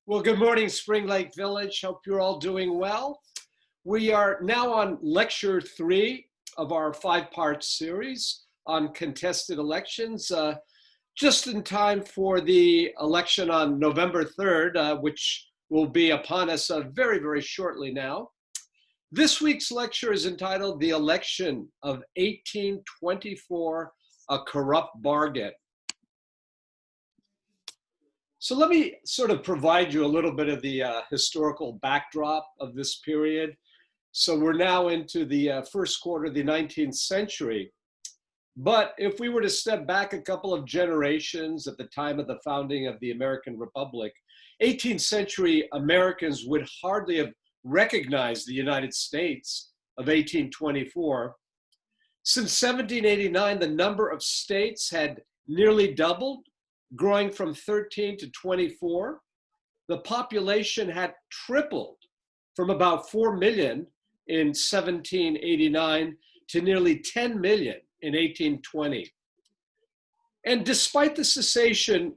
Well, good morning, Spring Lake Village. Hope you're all doing well. We are now on lecture 3 of our 5-part series on contested elections, just in time for the election on November 3rd, which will be upon us very, very shortly now. This week's lecture is entitled The Election of 1824, A Corrupt Bargain. So let me sort of provide you a little bit of the historical backdrop of this period. So we're now into the first quarter of the 19th century. But if we were to step back a couple of generations at the time of the founding of the American Republic, 18th century Americans would hardly have recognized the United States of 1824. Since 1789, the number of states had nearly doubled, growing from 13 to 24. The population had tripled from about 4 million in 1789 to nearly 10 million in 1820. And despite the cessation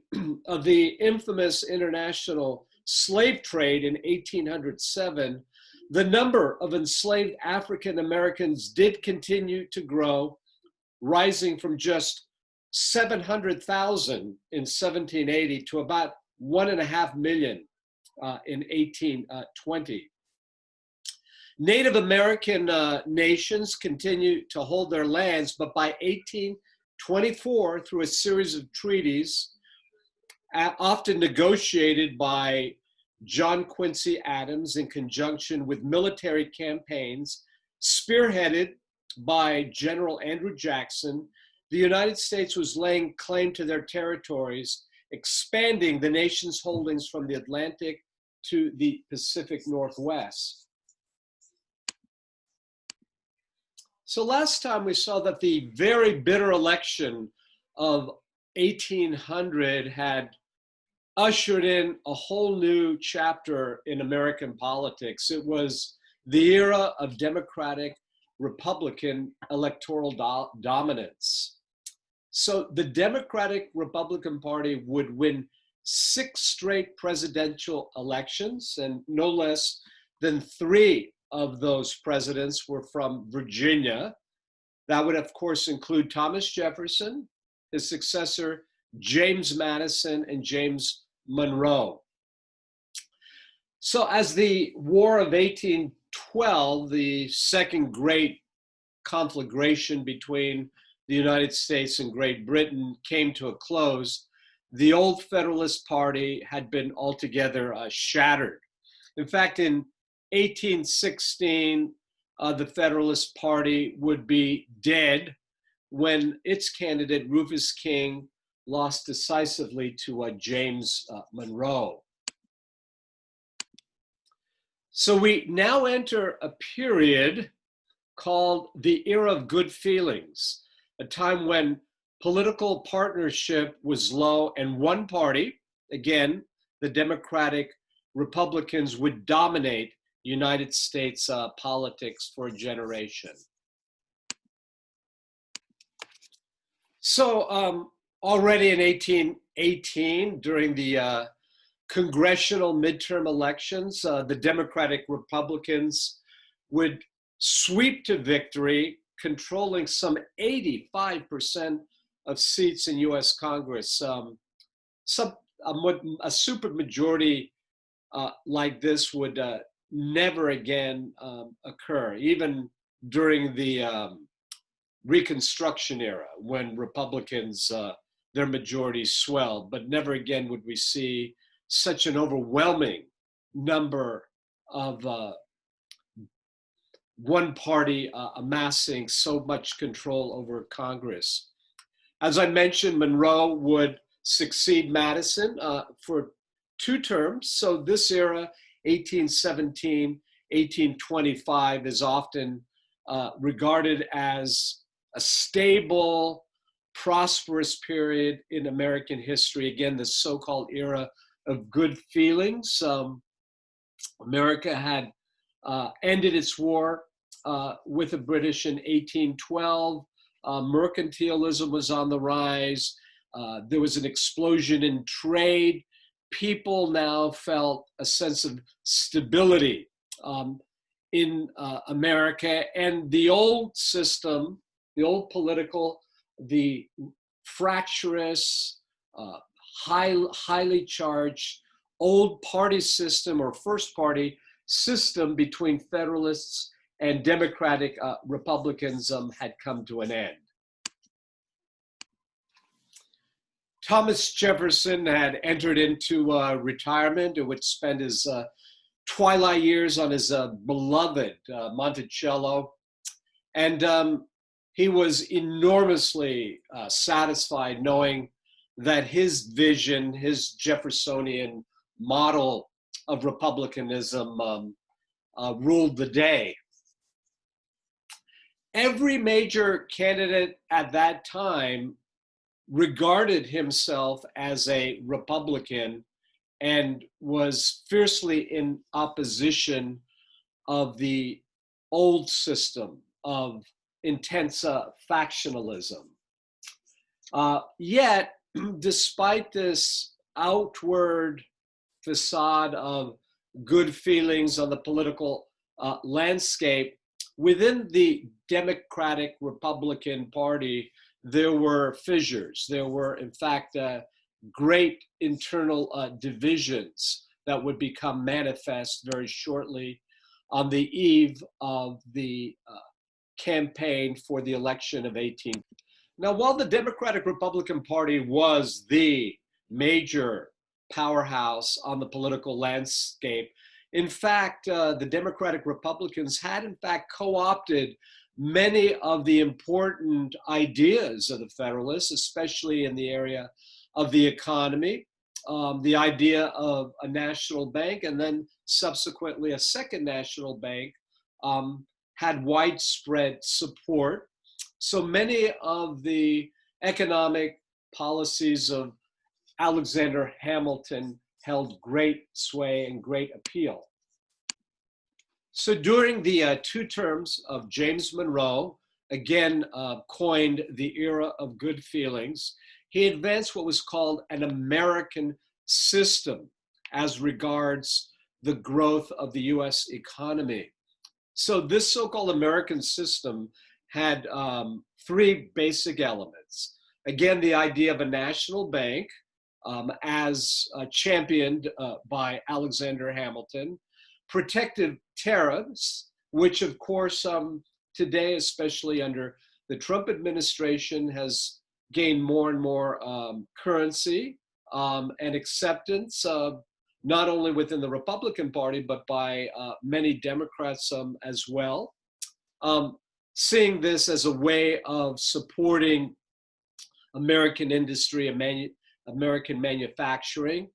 of the infamous international slave trade in 1807, the number of enslaved African Americans did continue to grow, rising from just 700,000 in 1780 to about 1.5 million in 1820. Native American nations continued to hold their lands, but by 1824, through a series of treaties, often negotiated by John Quincy Adams in conjunction with military campaigns spearheaded by General Andrew Jackson, the United States was laying claim to their territories, expanding the nation's holdings from the Atlantic to the Pacific Northwest. So last time we saw that the very bitter election of 1800 had ushered in a whole new chapter in American politics. It was the era of Democratic Republican electoral dominance. So the Democratic Republican Party would win 6 straight presidential elections, and no less than 3 of those presidents were from Virginia. That would, of course, include Thomas Jefferson, his successor, James Madison, and James Monroe. So as the War of 1812, the second great conflagration between the United States and Great Britain, came to a close, the old Federalist Party had been altogether shattered. In fact, in 1816, the Federalist Party would be dead when its candidate, Rufus King, lost decisively to James Monroe. So we now enter a period called the era of good feelings, a time when political partnership was low and one party, again, the Democratic Republicans, would dominate United States politics for a generation. So already in 1818, during the congressional midterm elections, the Democratic Republicans would sweep to victory, controlling some 85% of seats in US Congress. A supermajority like this would never again occur, even during the Reconstruction era, when Republicans, their majority swelled, but never again would we see such an overwhelming number of one party amassing so much control over Congress. As I mentioned, Monroe would succeed Madison for 2 terms. So this era, 1817, 1825, is often regarded as a stable, prosperous period in American history. Again, the so-called era of good feelings. America had ended its war with the British in 1812. Mercantilism was on the rise. There was an explosion in trade. people now felt a sense of stability in America, and the old system, the old political, the fractious, highly charged old party system or first party system between Federalists and Democratic Republicans had come to an end. Thomas Jefferson had entered into retirement and would spend his twilight years on his beloved Monticello. And he was enormously satisfied knowing that his vision, his Jeffersonian model of republicanism ruled the day. Every major candidate at that time regarded himself as a Republican and was fiercely in opposition of the old system of intense factionalism. Yet, despite this outward facade of good feelings on the political landscape, within the Democratic Republican Party, there were fissures. There were, in fact, great internal divisions that would become manifest very shortly on the eve of the campaign for the election of 18. Now, while the Democratic Republican Party was the major powerhouse on the political landscape, in fact, the Democratic Republicans had, in fact, co-opted many of the important ideas of the Federalists, especially in the area of the economy, the idea of a national bank, and then subsequently a second national bank had widespread support. So many of the economic policies of Alexander Hamilton held great sway and great appeal. So during the two terms of James Monroe, again coined the era of good feelings, he advanced what was called an American system as regards the growth of the US economy. So this so-called American system had three basic elements. Again, the idea of a national bank as championed by Alexander Hamilton, protective tariffs, which of course today, especially under the Trump administration, has gained more and more currency and acceptance, not only within the Republican Party, but by many Democrats as well. Seeing this as a way of supporting American industry and American manufacturing.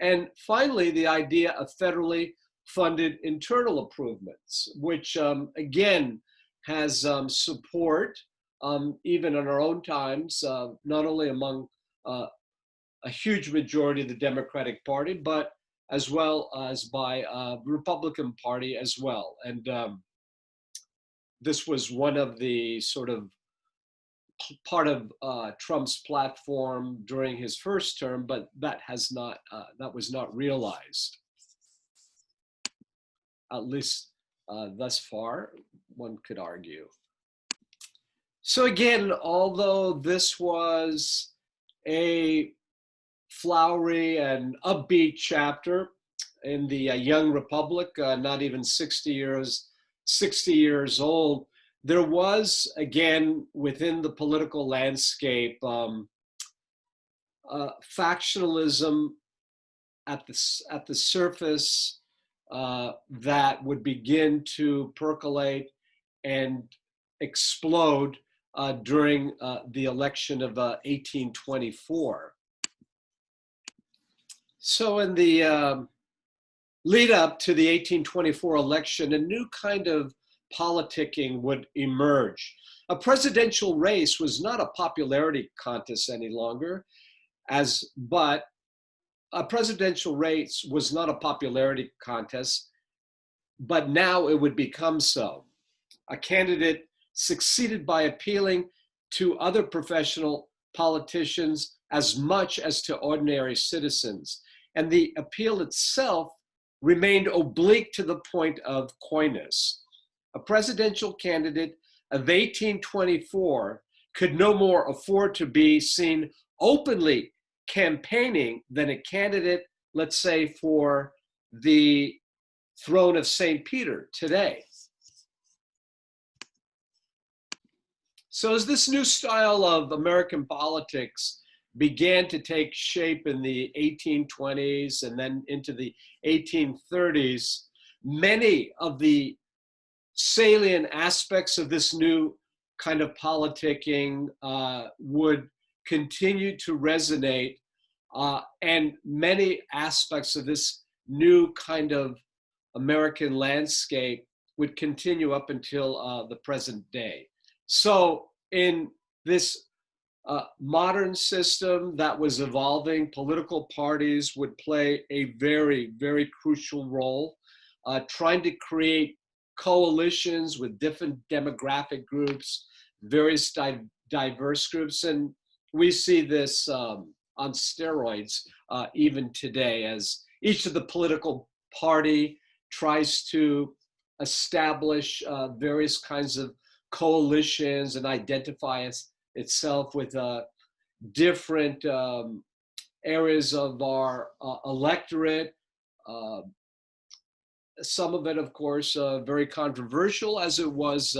And finally, the idea of federally funded internal improvements, which again has support even in our own times, not only among a huge majority of the Democratic Party, but as well as by the Republican Party as well. And this was one of the sort of part of Trump's platform during his first term, but that was not realized, at least thus far, one could argue. So again, although this was a flowery and upbeat chapter in the young republic, not even 60 years old, there was, again, within the political landscape, factionalism at the surface that would begin to percolate and explode during the election of 1824. So in the lead up to the 1824 election, a new kind of politicking would emerge. A presidential race was not a popularity contest any longer, but a presidential race was not a popularity contest, but now it would become so. A candidate succeeded by appealing to other professional politicians as much as to ordinary citizens. and the appeal itself remained oblique to the point of coyness. A presidential candidate of 1824 could no more afford to be seen openly campaigning than a candidate, let's say, for the throne of St. Peter today. So as this new style of American politics began to take shape in the 1820s and then into the 1830s, many of the salient aspects of this new kind of politicking would continue to resonate, and many aspects of this new kind of American landscape would continue up until the present day. So in this modern system that was evolving, political parties would play a very, very crucial role, trying to create coalitions with different demographic groups, various diverse groups. And we see this on steroids even today, as each of the political party tries to establish various kinds of coalitions and identify itself with different areas of our electorate. Some of it, of course, very controversial, as it was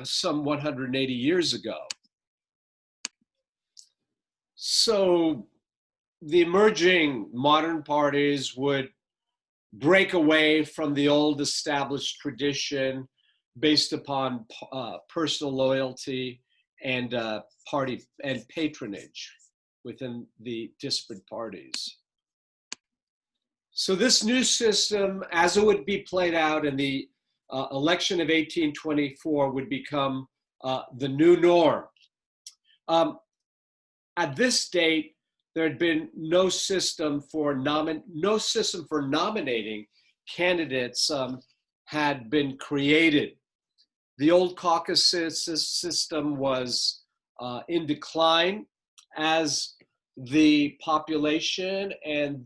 some 180 years ago. So the emerging modern parties would break away from the old established tradition based upon personal loyalty and party and patronage within the disparate parties. So this new system, as it would be played out in the election of 1824, would become the new norm. At this date, there had been no system for nominating candidates had been created. The old caucus system was in decline as the population and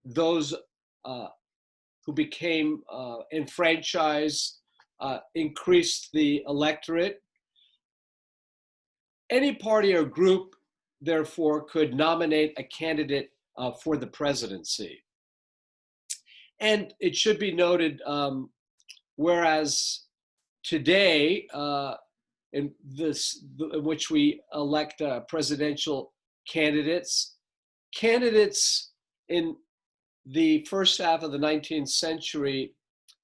those who became enfranchised increased the electorate. Any party or group, therefore, could nominate a candidate for the presidency. And it should be noted, whereas today, in which we elect presidential candidates in the first half of the 19th century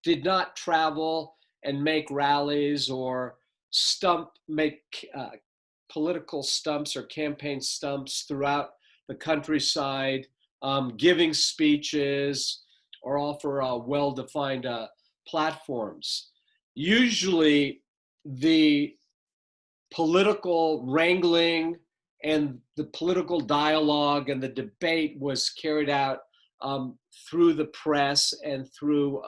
did not travel and make rallies or make political stumps or campaign stumps throughout the countryside, giving speeches or offer well-defined platforms. Usually the political wrangling and the political dialogue and the debate was carried out through the press and through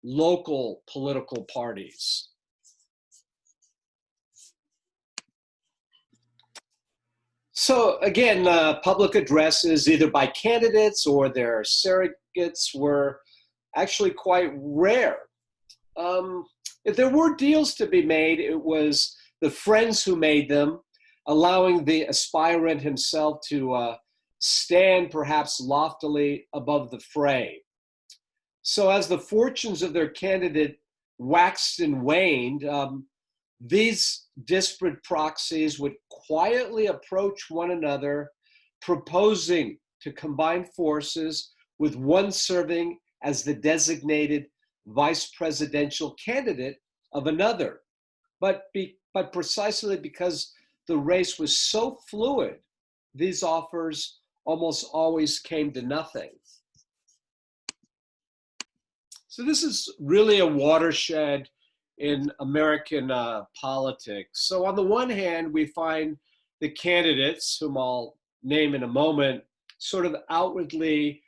local political parties. So again, public addresses, either by candidates or their surrogates, were actually quite rare. If there were deals to be made, it was the friends who made them, allowing the aspirant himself to stand perhaps loftily above the fray. So as the fortunes of their candidate waxed and waned, these disparate proxies would quietly approach one another, proposing to combine forces, with one serving as the designated vice presidential candidate of another. But precisely because the race was so fluid, these offers almost always came to nothing. So this is really a watershed in American politics. So on the one hand, we find the candidates, whom I'll name in a moment, sort of outwardly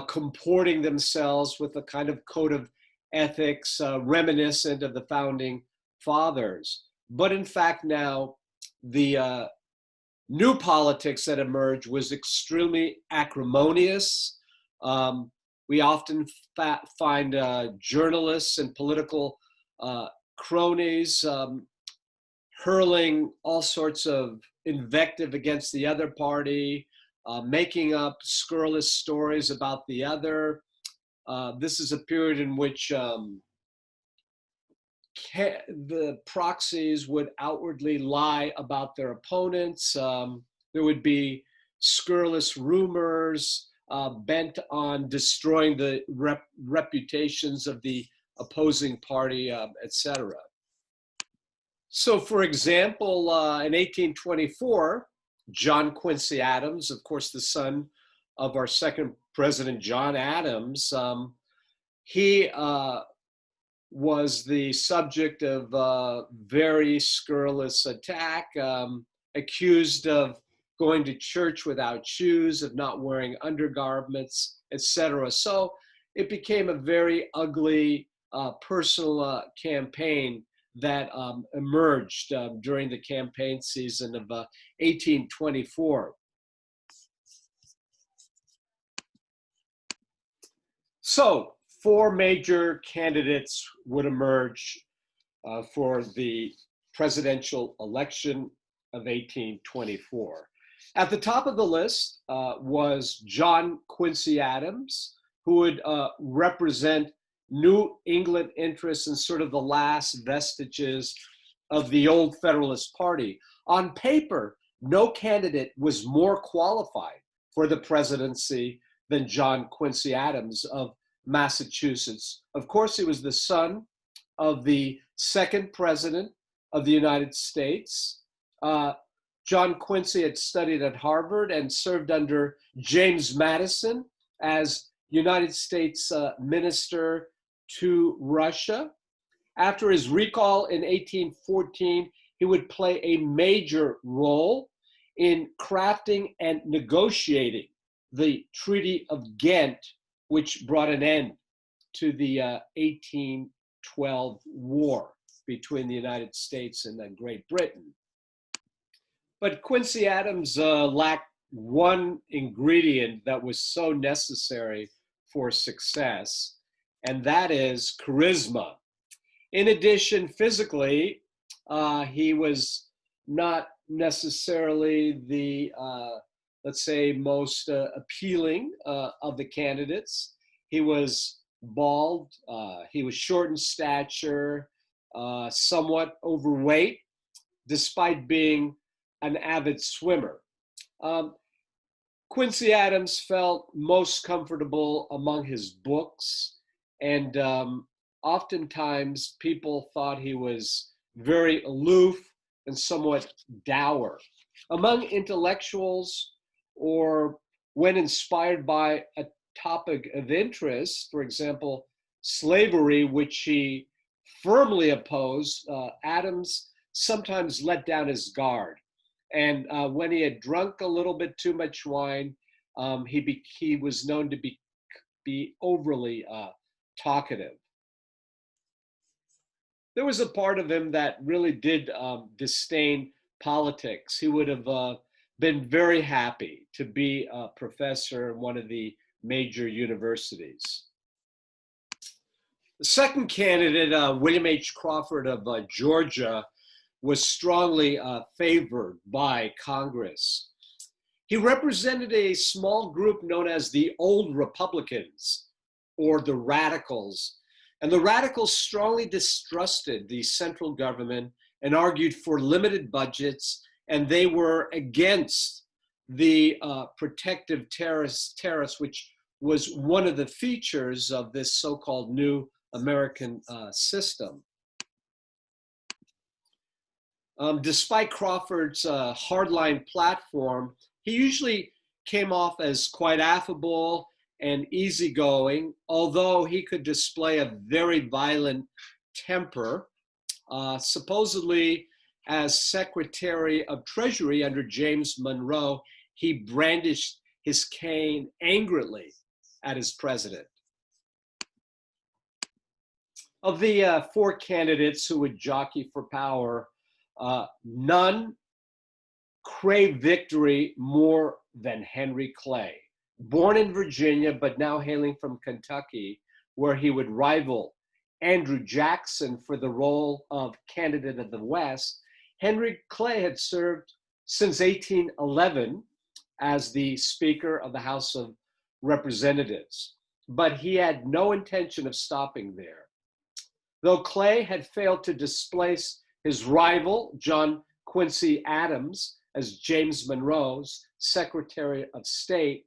comporting themselves with a kind of code of ethics reminiscent of the founding fathers. But in fact now, the new politics that emerged was extremely acrimonious. We often find journalists and political cronies hurling all sorts of invective against the other party, making up scurrilous stories about the other. This is a period in which the proxies would outwardly lie about their opponents. There would be scurrilous rumors bent on destroying the reputations of the opposing party, etc. So, for example, in 1824, John Quincy Adams, of course, the son of our second president, John Adams, he was the subject of a very scurrilous attack, accused of going to church without shoes, of not wearing undergarments, etc. So it became a very ugly personal campaign that emerged during the campaign season of 1824. So 4 major candidates would emerge for the presidential election of 1824. At the top of the list was John Quincy Adams, who would represent New England interests and sort of the last vestiges of the old Federalist Party. On paper, no candidate was more qualified for the presidency than John Quincy Adams of Massachusetts. Of course, he was the son of the second president of the United States. John Quincy had studied at Harvard and served under James Madison as United States minister to Russia. After his recall in 1814, he would play a major role in crafting and negotiating the Treaty of Ghent, which brought an end to the 1812 war between the United States and Great Britain. But Quincy Adams lacked one ingredient that was so necessary for success, and that is charisma. In addition, physically, he was not necessarily the, let's say, most appealing of the candidates. He was bald, he was short in stature, somewhat overweight, despite being an avid swimmer. Quincy Adams felt most comfortable among his books, and oftentimes people thought he was very aloof and somewhat dour. Among intellectuals, or when inspired by a topic of interest, for example, slavery, which he firmly opposed, Adams sometimes let down his guard. And when he had drunk a little bit too much wine, he was known to be overly talkative. There was a part of him that really did disdain politics. He would have been very happy to be a professor in one of the major universities. The second candidate, William H. Crawford of Georgia, was strongly favored by Congress. He represented a small group known as the Old Republicans, or the Radicals. And the Radicals strongly distrusted the central government and argued for limited budgets, and they were against the protective tariffs, which was one of the features of this so-called new American system. Despite Crawford's hardline platform, he usually came off as quite affable and easygoing, although he could display a very violent temper. Supposedly, as Secretary of Treasury under James Monroe, he brandished his cane angrily at his president. Of the 4 candidates who would jockey for power, none crave victory more than Henry Clay. Born in Virginia, but now hailing from Kentucky, where he would rival Andrew Jackson for the role of candidate of the West, Henry Clay had served since 1811 as the Speaker of the House of Representatives, but he had no intention of stopping there. Though Clay had failed to displace his rival, John Quincy Adams, as James Monroe's Secretary of State,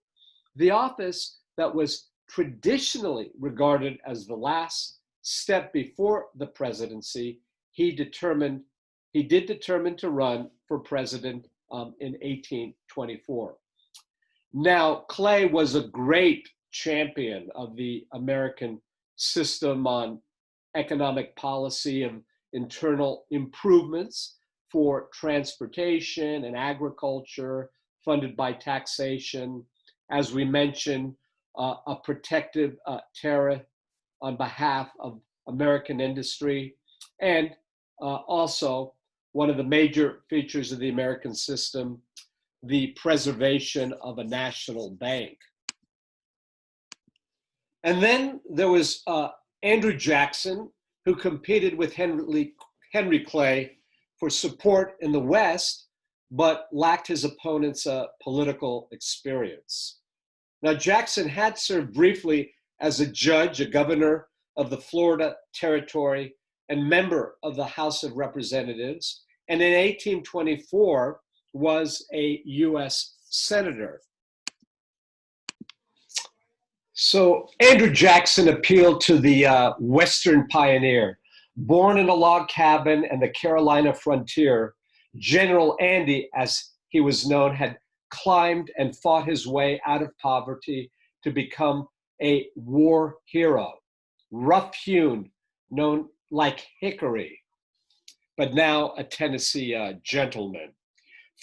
the office that was traditionally regarded as the last step before the presidency, he did determine to run for president in 1824. Now, Clay was a great champion of the American system on economic policy of internal improvements for transportation and agriculture, funded by taxation. As we mentioned, a protective tariff on behalf of American industry, and also one of the major features of the American system, the preservation of a national bank. And then there was Andrew Jackson, who competed with Henry Clay for support in the West, but lacked his opponent's political experience. Now, Jackson had served briefly as a judge, a governor of the Florida Territory, and member of the House of Representatives, and in 1824 was a US Senator. So Andrew Jackson appealed to the Western pioneer. Born in a log cabin in the Carolina frontier, General Andy, as he was known, had climbed and fought his way out of poverty to become a war hero, rough-hewn, known like Hickory, but now a Tennessee gentleman.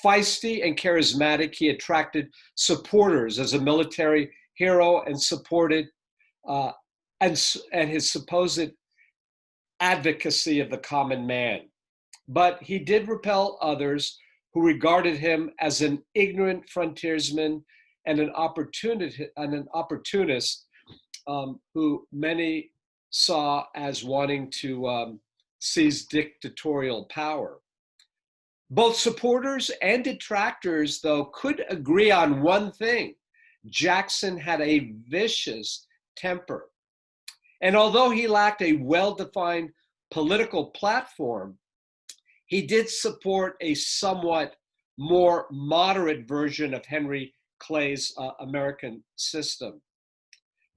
Feisty and charismatic, he attracted supporters as a military hero and supported and his supposed advocacy of the common man. But he did repel others who regarded him as an ignorant frontiersman and an opportunist who many saw as wanting to seize dictatorial power. Both supporters and detractors, though, could agree on one thing. Jackson had a vicious temper. And although he lacked a well-defined political platform, he did support a somewhat more moderate version of Henry Clay's American system.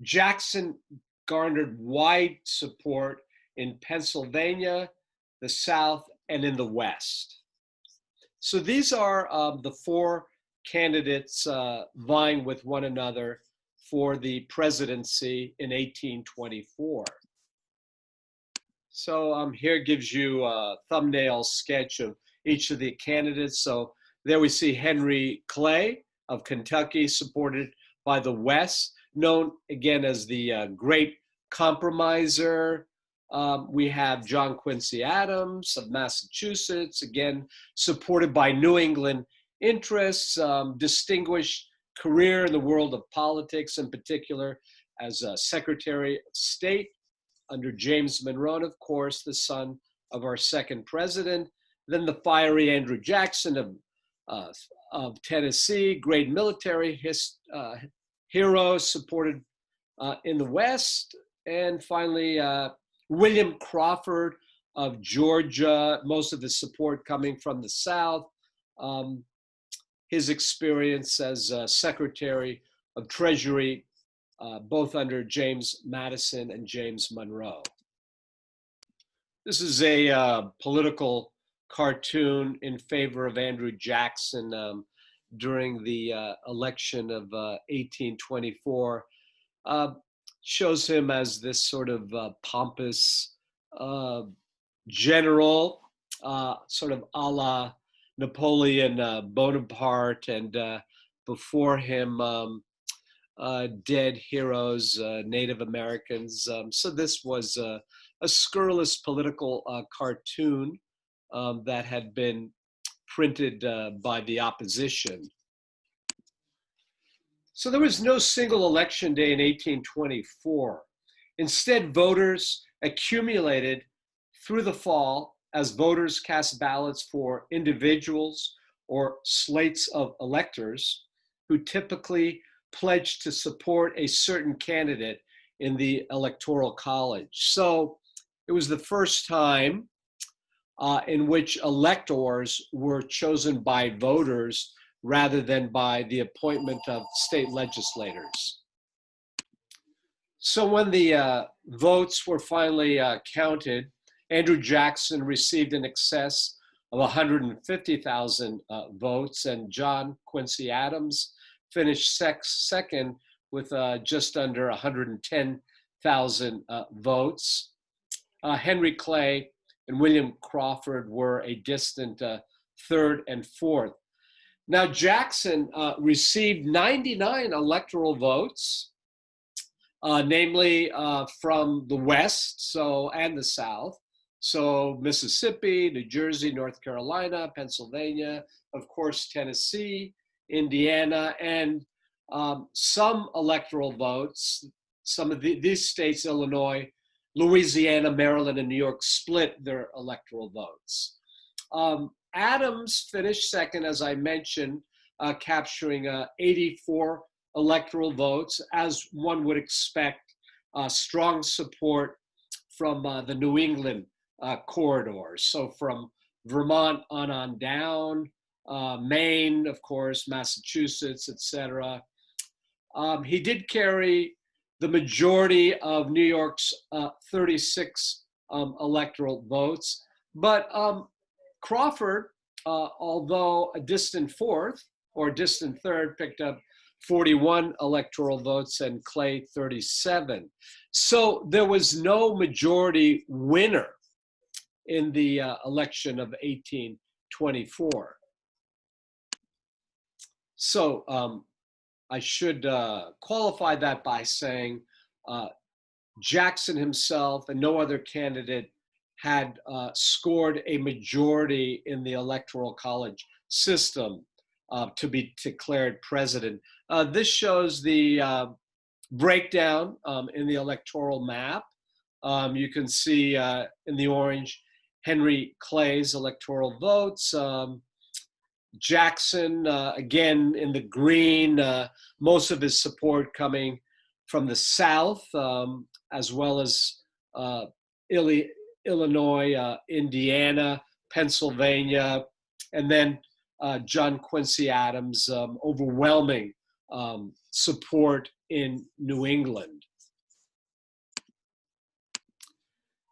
Jackson garnered wide support in Pennsylvania, the South, and in the West. So these are the four candidates vying with one another for the presidency in 1824. So here gives you a thumbnail sketch of each of the candidates. So there we see Henry Clay of Kentucky, supported by the West, known again as the Great Compromiser. We have John Quincy Adams of Massachusetts, again supported by New England interests, distinguished career in the world of politics, in particular as a Secretary of State under James Monroe, and of course, the son of our second president. Then the fiery Andrew Jackson of Tennessee, great military hero supported in the West. And finally, William Crawford of Georgia, most of the support coming from the South. His experience as Secretary of Treasury, both under James Madison and James Monroe. This is a political cartoon in favor of Andrew Jackson during the election of 1824. Shows him as this sort of pompous general, sort of a la Napoleon Bonaparte, and before him, dead heroes, Native Americans. So this was a scurrilous political cartoon that had been printed by the opposition. So there was no single election day in 1824. Instead, voters accumulated through the fall as voters cast ballots for individuals or slates of electors who typically pledged to support a certain candidate in the Electoral College. So it was the first time in which electors were chosen by voters rather than by the appointment of state legislators. So when the votes were finally counted, Andrew Jackson received in excess of 150,000 votes, and John Quincy Adams finished second with just under 110,000 votes. Henry Clay and William Crawford were a distant third and fourth. Now, Jackson received 99 electoral votes, namely from the West and the South. So Mississippi, New Jersey, North Carolina, Pennsylvania, of course, Tennessee, Indiana, and some electoral votes. Some of these states, Illinois, Louisiana, Maryland, and New York, split their electoral votes. Adams finished second, as I mentioned, capturing 84 electoral votes, as one would expect, strong support from the New England corridors. So from Vermont on down, Maine, of course, Massachusetts, etc. He did carry the majority of New York's 36 electoral votes, but Crawford, although a distant fourth or distant third, picked up 41 electoral votes and Clay 37. So there was no majority winner in the election of 1824. So I should qualify that by saying Jackson himself and no other candidate had scored a majority in the Electoral College system to be declared president. This shows the breakdown in the electoral map. You can see in the orange Henry Clay's electoral votes. Jackson, again, in the green, most of his support coming from the South, as well as Illinois, Indiana, Pennsylvania, and then John Quincy Adams, overwhelming support in New England.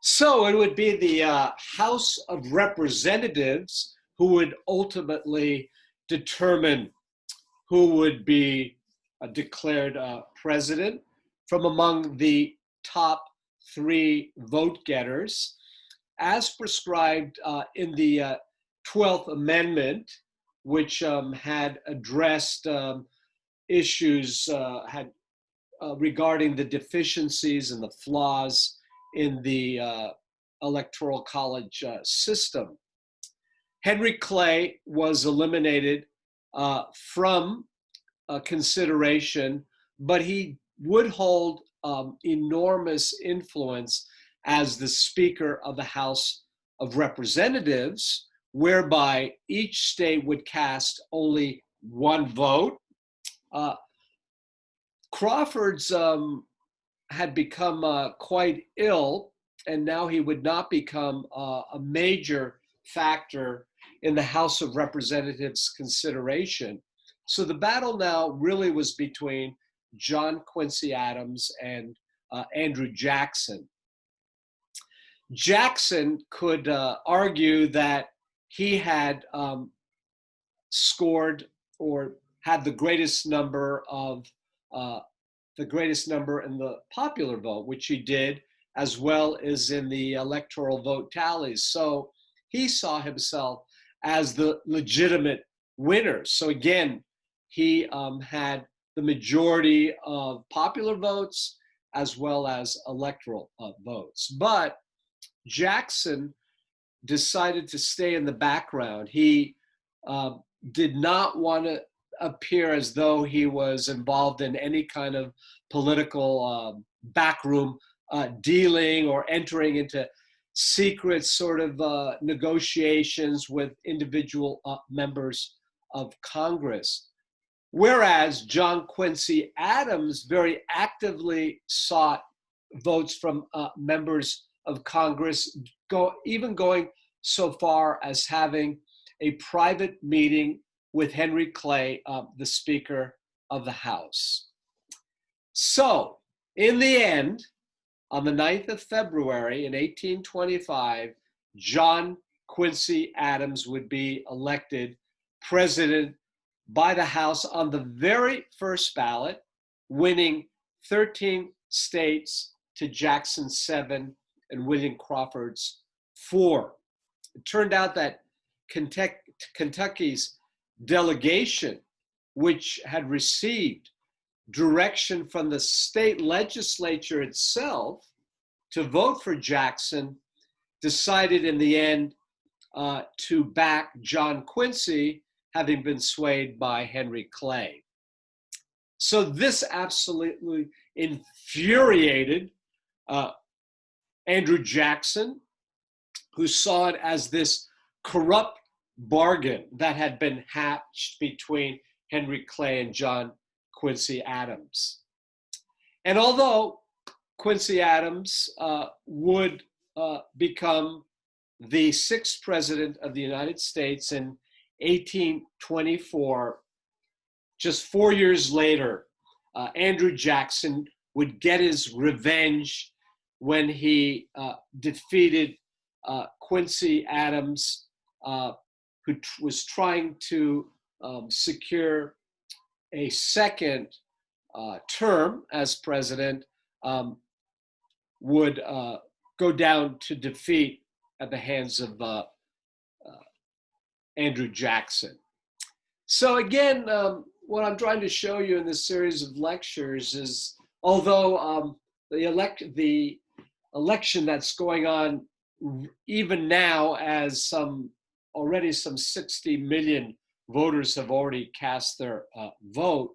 So it would be the House of Representatives who would ultimately determine who would be declared president from among the top 3 vote getters, as prescribed in the 12th Amendment, which had addressed issues regarding the deficiencies and the flaws in the Electoral College system. Henry Clay was eliminated from consideration, but he would hold enormous influence as the Speaker of the House of Representatives, whereby each state would cast only one vote. Crawford's had become quite ill, and now he would not become a major factor in the House of Representatives consideration. So the battle now really was between John Quincy Adams and Andrew Jackson. Jackson could argue that he had scored or had the greatest number in the popular vote, which he did, as well as in the electoral vote tallies. So he saw himself as the legitimate winner. So again, he had the majority of popular votes as well as electoral votes. But Jackson decided to stay in the background. He uh, did not want to appear as though he was involved in any kind of political backroom dealing or entering into secret sort of negotiations with individual members of Congress. Whereas John Quincy Adams very actively sought votes from members of Congress, even going so far as having a private meeting with Henry Clay, the Speaker of the House. So, in the end, on the 9th of February in 1825, John Quincy Adams would be elected president by the House on the very first ballot, winning 13 states to Jackson's 7 and William Crawford's 4. It turned out that Kentucky's delegation, which had received direction from the state legislature itself to vote for Jackson, decided in the end to back John Quincy, having been swayed by Henry Clay. So this absolutely infuriated Andrew Jackson, who saw it as this corrupt bargain that had been hatched between Henry Clay and John Quincy Adams. And although Quincy Adams would become the 6th president of the United States in 1824, just 4 years later, Andrew Jackson would get his revenge when he defeated Quincy Adams, who was trying to secure a second term as president, would go down to defeat at the hands of Andrew Jackson. So again, what I'm trying to show you in this series of lectures is, although the election that's going on even now, as already some 60 million voters have already cast their vote,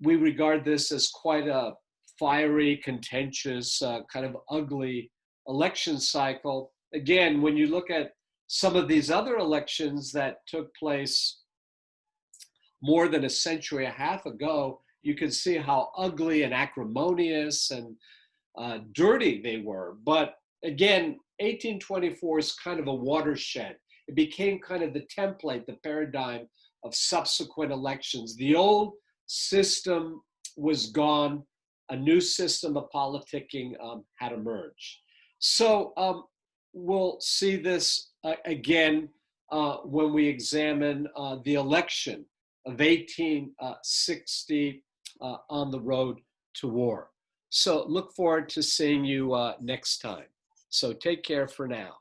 we regard this as quite a fiery, contentious, kind of ugly election cycle. Again, when you look at some of these other elections that took place more than a century and a half ago, you can see how ugly and acrimonious and dirty they were. But again, 1824 is kind of a watershed. It became kind of the template, the paradigm of subsequent elections. The old system was gone. A new system of politicking had emerged. So we'll see this again when we examine the election of 1860 on the road to war. So look forward to seeing you next time. So take care for now.